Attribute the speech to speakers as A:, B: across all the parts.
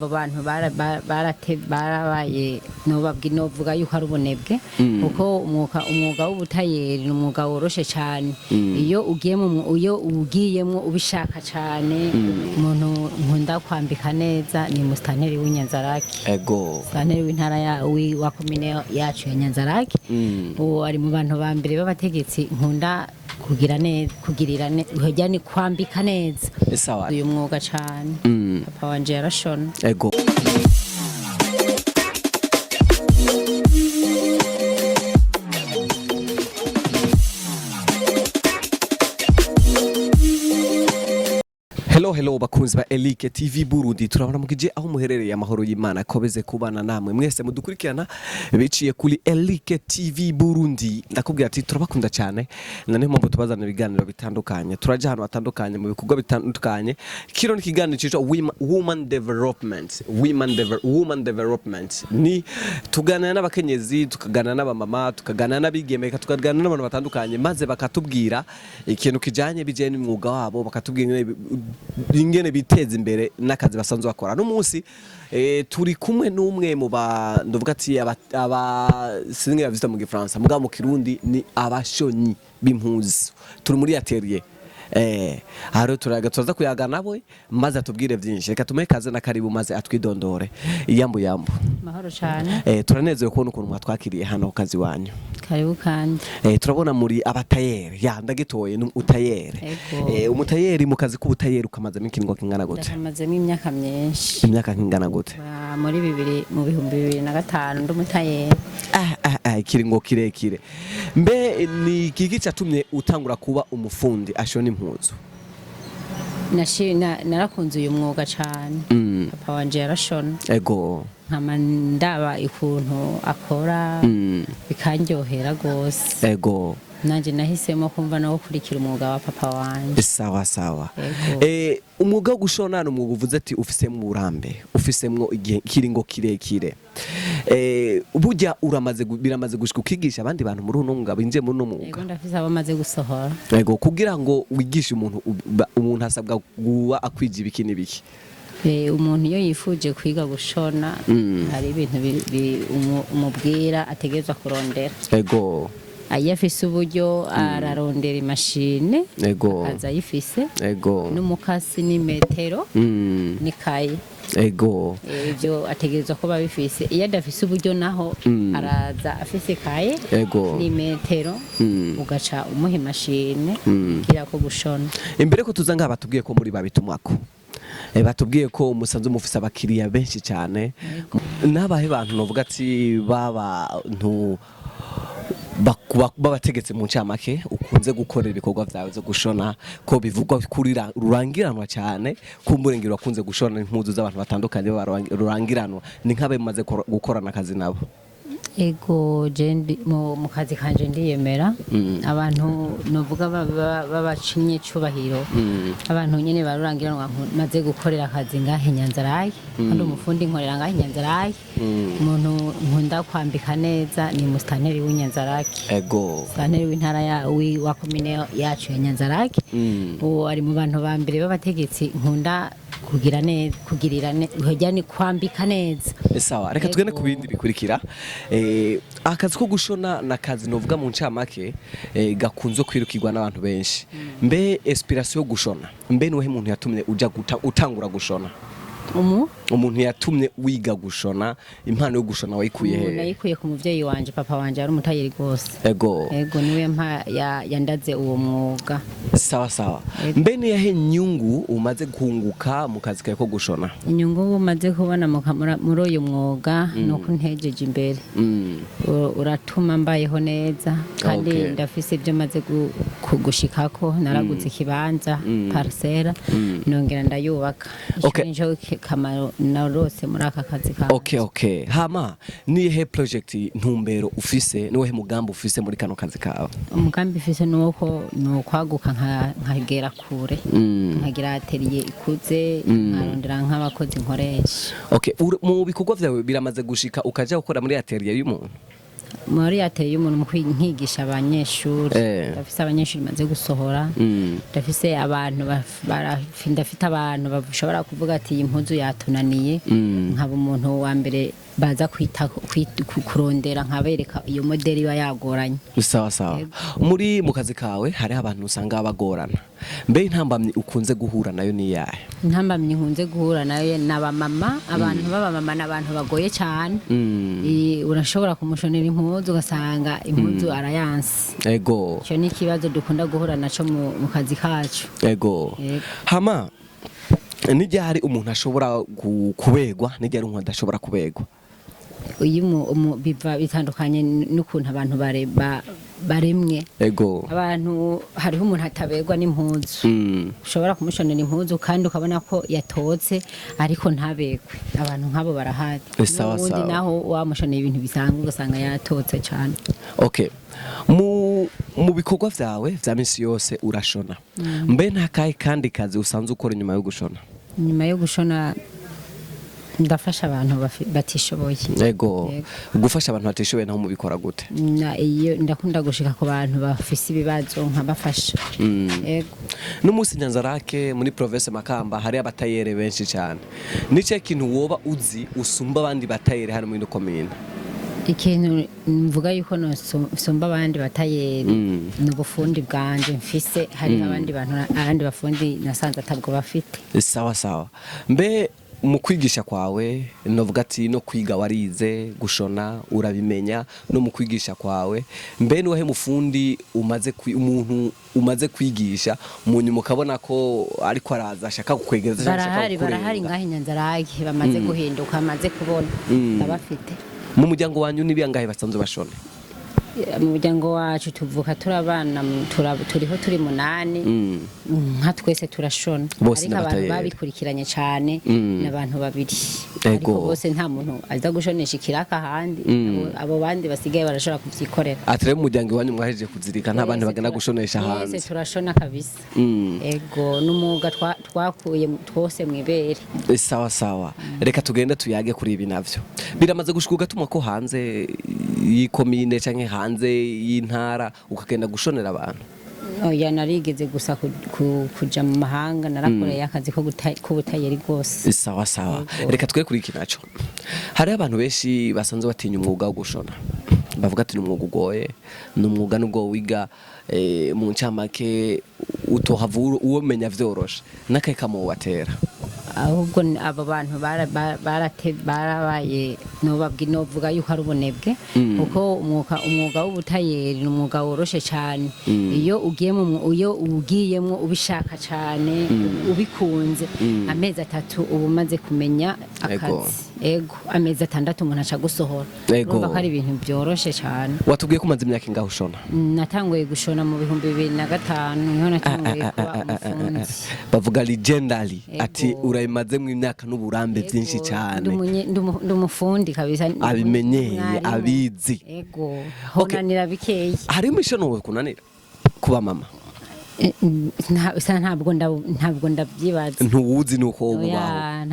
A: Abantu barabaye novuga yuko ari ubunebwe kuko umwuga w'ubutayeri ni umwuga woroshe cyane iyo ugiyemo ubishaka cyane umuntu nkunda kwambika neza ni musitanteri w'Inyanzarake musitanteri w'intara wa komine yacu ya Nyanzarake uwo ari mu bantu ba mbere b'abategetsi nkunda kugirira neza ni kwambika neza uyu mwuga cyane papa wanje yarashona
B: ego Hello bakunzi ba Elike TV Burundi turabona mugije aho muherereye amahoro y'Imana kobeze kubana namwe mwese mudukurikirana biciye kuri Elike TV Burundi ndakubwira ati turabakunda cyane nane mpamvu tubazana ibiganiro bitandukanye turaje hano batandukanye mu bikorwa bitandukanye kiro ni kiganiro cyo woman development ni tuganana n'abakenyezi tukaganana n'abamama tukaganana n'abigemeka tukaganana n'abantu batandukanye maze bakatubwira ikintu kijanye bijye n'umwuga wabo bakatubwira ingene biteza imbere n'akazi basanzwe bakora no munsi turi kumwe n'umwe mu ndovuga ati singe yavita mu Gifaransa mugabo mu Kirundi ni abashonyi b'impuzu turi muri atelier haro tuza kuyaga nabo maze atubwire byinshi reka tume kaze na karibu maze atwidondore yambu
A: mahoro cyane
B: turanezerewe kubona ukuntu mwatwakiriye hano kazi wanyu
A: karibu kandi
B: turabona muri abatayeri ndagitoye n'utayeri umutayeri mu kazi k'ubutayeri ukamaze ikingo kingana gute
A: amazemo imyaka myinshi
B: imyaka kingana gute
A: muri mu bihumbi 2005 ndumutayeri
B: ikiringo kirekire mbe ni kiki cyatumye utangura kuba umufundi ashona impuzu
A: narakunze uyu mwuga cyane papa wanje yarashona
B: ego
A: ndaba ikuntu akora bikanyohera gose
B: ego
A: nanje nahisemo kumva no gukurikira umwuga wa papa wanje
B: sawa umwuga wo gushona no umwuga uvuze ati ufisemo uburambe ufisemo ikiringo kirekire burya biramaze gushika ukigisha abandi bantu muri uno mwuga binje muri uno mwuga
A: ego ndafise abamaze gusohora
B: ego kugira ngo wigishe umuntu asabwa guwa akwije ibiki n'ibiki
A: umuntu iyo yifuje kwiga gushona hari ibintu umubwira ategerezwa kurondera
B: ego
A: ayafise uburyo ararondera imashine akaza ayifise n'umukasi n'imetero n'ikaye
B: ego
A: ibyo ategerezwa kuba bifise iyo adafise uburyo naho araza afise ikaye n'imetero ugaca umuha imashine kugira ko gushona
B: imbere ko tuza ngaha batubwiye ko muri babitumwako batubwiye ko umusanzu mufise abakiriya benshi cyane nabahe bantu novuga ati babantu babategetse mu ncamake ukunze gukorera ibikorwa byawe zo gushona ko bivugwa kuri rurangiranwa cyane kumburengero akunze gushona impuzu z'abantu batandukanye rurangiranwa ni nkabe mumaze gukorana akazi nabo
A: ego jendi mu kazi kanje ndiyemera abantu novuga babacinye cubahiro abantu nyene barurangiranwa maze gukorera akazi ngahe Nyanzarake kandi umufundi nkorera ngahe Nyanzarake umuntu nkunda kwambika neza ni musitanteri w'Inyanzarake musitanteri w'intara wa komine yacu ya Nyanzarake uwo ari mu bantu ba mbere b'abategetsi nkunda kugirira neza ni kwambika neza
B: sawa reka tugende ku bindi bikurikira akazi ko gushona nakazi novuga mu ncamake gakunze kwirukirwa n'abantu benshi mbe inspiration yo gushona mbe niwe muntu yatumye uja utangura gushona umuntu yatumye wiga gushona impano yo gushona wayikuye he
A: nayikuye ku muvyeyi wanje papa wanje ari umutayeri gose ego niwe yandaze uwo mwuga
B: sawa mbe ni yahe nyungu umaze kunguka mu kazi kawe ko gushona
A: inyungu umaze kubona muri uyu mwuga no kuntejeje imbere uratuma mbayeho neza kandi ndafise ibyo maze kugushikako naraguze ikibanza parcelle nongera ndayubaka kamaro narose muri aka kazi ka
B: hama nihe project ntumbero ufise niwe mugambo ufise muri kano kazi kawe
A: umugambi ufise nuko kwaguka nkagera kure nkagira atelier ikuze nkarondera nk'abakozi nkoresha
B: mu bikorwa byawe biramaze gushika ukaja gukora muri atelier y'umuntu
A: muri yateye umuntu nkigisha abanyeshuri ndafise abanyeshuri maze gusohora ndafise abantu ndafite abantu bashobora kuvuga ati iyi mpuzu yatunaniye nkaba umuntu wa mbere baza kurondera nkabereka iyo modeli iba yagoranye.
B: Sawa sawa. Muri mu kazi kawe hari abantu usanga bagorana, mbe intambamyi ukunze guhura nayo ni yahe?
A: Intambamyi nkunze guhura nayo n'abamama, abantu b'abamama n'abantu bagoye cyane. Urashobora kumushonera impuzu ugasanga impuzu arayansi.
B: Ego.
A: Cyo ni ikibazo dukunda guhura naco mu kazi kacu.
B: Ego. Hama nijya hari umuntu ashobora kubegwa, nijya ari umuntu adashobora kubegwa.
A: Biva bitandukanye n'ukuntu abantu baremwe.
B: Ego.
A: Abantu hariho umuntu atabegwa n'impuzu ushobora kumushonera impuzu kandi ukabona ko yatotse ariko ntabegwe. Abantu nk'abo barahari. N'ubundi naho wamushonera ibintu bisanzwe ugasanga yatotse cyane.
B: Okay. mu bikorwa vyawe vya misi yose urashona, mbe ntakaye kandi kazi usanzwe ukora nyuma yo gushona?
A: Nyuma yo gushona ndafasha abantu batishoboye.
B: Ego. Gufasha abantu batishoboye naho mubikora gute?
A: Iyo ndakunda gushika ku bantu bafise ibibazo nkabafasha. Ego.
B: N'umunsi Nyanzarake muri province Makamba hari abatayere benshi cyane. Nice kintu woba uzi usumba abandi batayere hano muri komine?
A: Ikintu mvuga yuko no sumba abandi batayeri n'ubufundi bwanje mfise, hari abandi bantu abandi bafundi nasanze atabwo bafite.
B: Sawa sawa. Mbe mu kwigisha kwawe novuga ati no kwiga warize gushona urabimenya, no mu kwigisha kwawe mbe niwe mufundi umuntu umaze kwigisha munyuma ukabona ko ariko araza ashaka kukwegereza
A: cyangwa barahari ngahe Nyanzarake bamaze guhinduka amaze kubona ndabafite.
B: Mu muryango wanyu nibiyangahe basanzwe bashone?
A: Mu muryango wacu tuvuka turabana turiho turi 8 nka twese turashona, ariko abantu babikurikiranye cyane n'abantu babiri, ariko bose nta muntu aza gushonesha ikiraka handi. Abo bandi basigaye barashobora kuvyikorera.
B: Atire mu muryango wanyu mwahejeje kuzirika nta bandi bagenda gushonesha hanze?
A: Twese turashona kabisa. Ego n'umuga twakuye twose mwibere.
B: Sawa sawa. Reka tugende tuyage kuri ibi navyo. Biramaze gushuka gatuma ko hanze yikomine canke hanze y'intara ukagenda gushonera abantu?
A: Oya, narigeze gusa kuja mu mahanga, narakoreye akazi ko kubutayeri rwose.
B: Sawa sawa. Reka twe kuri iki naco. Hari abantu benshi basanzwe batinya umwuga wo gushona, bavuga ati n'umwuga ugoye, n'umwuga nubwo wiga mu ncamake utohavura uwo menya vyoroshe, nakaye kamo watera?
A: Ahubwo abo bantu barabaye novuga yuko ari ubunebwe, kuko umwuga w'ubutayeri n'umwuga woroshe cyane. Iyo ugiyemwo ubishaka cyane ubikunze, amezi 3 uba umaze kumenya akazi. Ego, amezi 6 umuntu aca gusohora. Urumva ko ari ibintu byoroshe cyane.
B: Watubwiye ko umaze imyaka ingahe ushona?
A: Natanguye gushona mu 2005 niho natanguye kuba umufundi.
B: Bavuga legendary ati urayimaze mu imyaka n'uburambe byinshi cyane.
A: Ndumufundi kabisa,
B: abimenyeye abizi.
A: Ego, honanira bikeyi.
B: Hari imishono kunanira kuba mama?
A: Ntabwo ndabyibaza.
B: Ntuwuzi nuko
A: ubaho?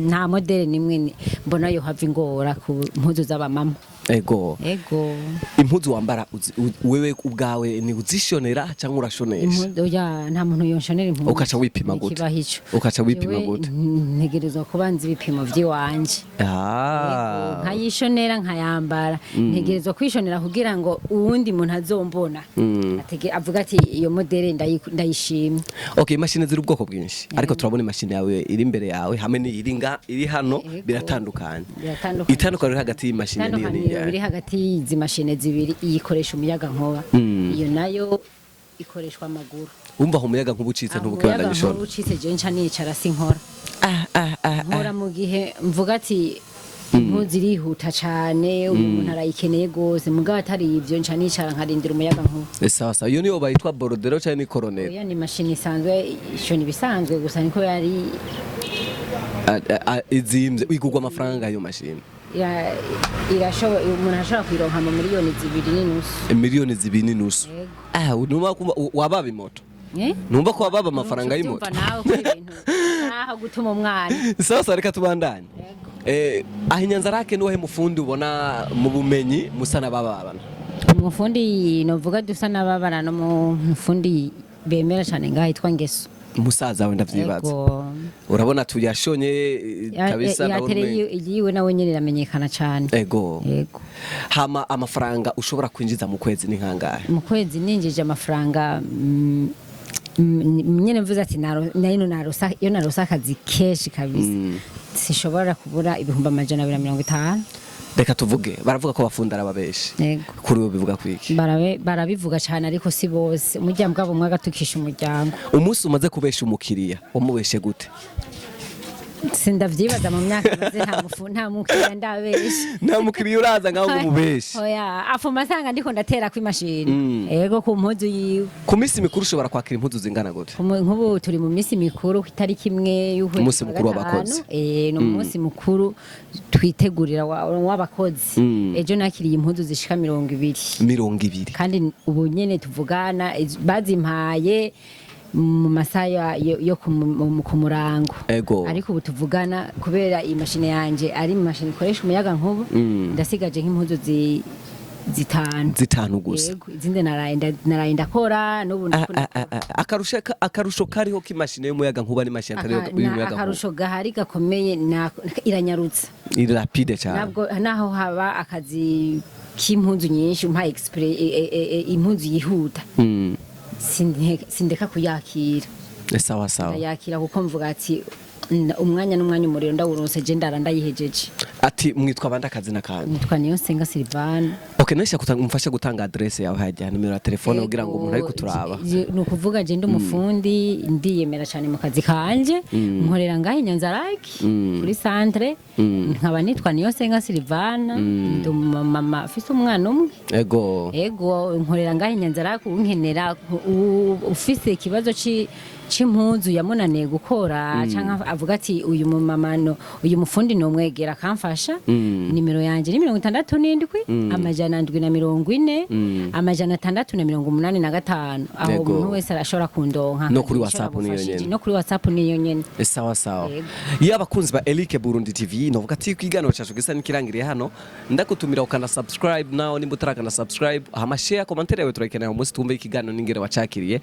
A: Nta modeli nimwe mbona yo hava ingora ku mpuzu z'abamama.
B: Ego. Impuzu wambara wewe ubwawe ni uzishonera cyangwa urashonesha?
A: Oya, nta muntu yonshonera impuzu.
B: Ukaca wipima gute? Ukaca wipima gute?
A: Ntegerezwa kubanza ibipimo by'iwanje. Nkayishonera nkayambara. Ntegerezwa kwishonera kugira ngo uwundi muntu azombona avuga ati iyo modeli ndayishimye.
B: Okay, imashine ziri ubwoko bwinshi, ariko turabona imashine yawe iri imbere yawe hamwe ni iri hano biratandukanye. Itandukanye hagati y'imashine niyo
A: biri hagati y'izi mashine zibiri, iyikoresha umuyaga nkuba, iyo nayo ikoreshwa amaguru.
B: Umva umuyaga nkuba ucitse ntubukanda gishona?
A: Umuyaga ucitse je nca nicara sinkora. Nkora mu gihe mvuga ati impuzu irihuta cyane, umuntu arayikeneye gose, mugabo atari ivyo nca nicara nkarindira umuyaga nkuba.
B: Sawa sawa. Iyo niyo bayitwa borodero cyane ni koronero?
A: Oya, ni mashine isanzwe, ishoni bisanzwe gusa niko yari
B: izimvye. Igurwa amafaranga ayo mashine?
A: Irashobora umuntu ashobora kwironka mu miliyoni 2.5.
B: Miliyoni 2.5? Numva ko wababa imoto? Numva ko wababa amafaranga y'imoto?
A: Nawe ko ibintu naho gutuma umwana.
B: Sasa reka tubandanye. aho inyanzarake nuwahe mufundi ubona mu bumenyi musa n'abababana?
A: Umufundi novuga dusa n'ababana no mufundi bemera cyane ngaho yitwa Ngeso.
B: Umusaza we ndavyibaza. Urabona tuyashonye kabisa
A: nawe yiwe nawe nyene iramenyekana cyane.
B: Ego. Hama amafaranga ushobora kwinjiza mu kwezi ni nkangahe? Mu
A: kwezi ninjije amafaranga nyene mvuze ati narosa akazi keshi kabisa. Sishobora kubura ibihumbi 250.
B: Reka tuvuge baravuga ko bafunda arababeshi. Kuri we bivuga kwiki?
A: Barabivuga cyane ariko si bose. Umuryango wabo umwe agatukisha umuryango.
B: Umunsi umaze kubesha umukiriya wamubeshe gute?
A: Sindavyibaza mu myaka maze nta mukiriya ndabesha.
B: Nta mukiriya uraza ngaho umubeshe.
A: Oya afuma asanga ndiko ndatera ku imashini. Ego ku mpuzu yiwe.
B: Ku minsi mikuru ushobora kwakira impuzu zingana gute?
A: Nk'ubu turi mu minsi mikuru ku itariki imwe y'ukwezi.
B: Umunsi mukuru w'abakozi.
A: No munsi mukuru twitegurira w'abakozi. Ejo nakiriye impuzu zishika 200. Kandi ubu nyene tuvugana bazimpaye mu masaya yo ku murango. Ariko ubu tuvugana kubera imashine yanje ari imashine ikoresha umuyaga nkuba ndasigaje nk'impuzu zitanu gusa. Izindi naraye ndakora n'ubu
B: akarusho kariho k'imashine y'umuyaga nkuba n'imashine atari y'umuyaga nkuba.
A: Akarusho gahari gakomeye iranyarutsa.
B: Iri rapide cyane.
A: Nabwo naho haba akazi k'impuzu nyinshi umpa impuzu yihuta. Sindeka kuyakira.
B: Sawa.
A: Ndayakira kuko mvuga ati umwanya n'umwanya umuriro ndawuronse je ndayihejeje.
B: Ati mwitwa banda kazi nakanje?
A: Nitwa Niyonsenga Silvana.
B: Nesha umfasha gutanga adresse yawe hajya nimero ya telefone kugira ngo umuntu ari kuturaba.
A: Nukuvuga je ndi umufundi ndiyemera cyane mu kazi kanje. Nkorera ngaho Inyanzarake kuri centre. Nkaba nitwa Niyonsenga Silvana. Ndi mama afise umwana umwe. Ego nkorera ngaho Inyanzarake unkenera ufise ikibazo c'impuzu yamunaniye gukora canka avuga ati uyu mumama uyu mufundi no mwegera akamfasha. Nimero yanje ni 67 amajana 740 amajana 685. Aho umuntu wese arashobora kundonka
B: no kuri WhatsApp niyo nyene. Sawa. Iyo abakunzi ba Elike Burundi TV novuga ati kwigano cyacu gisa nikirangiriye hano ndakutumira ukana subscribe nawo nimba utarakana subscribe hama share commentaire yawe turakeneye umunsi tumbe ikigano ningere wacakiriye.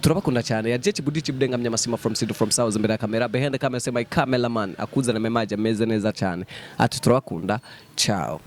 B: Turabakunda cyane ya Jechi Budichi Budengamya Masima from City from South mbere ya kamera behind the camera say my cameraman akuzana memaje meze neza cyane ati turabakunda ciao.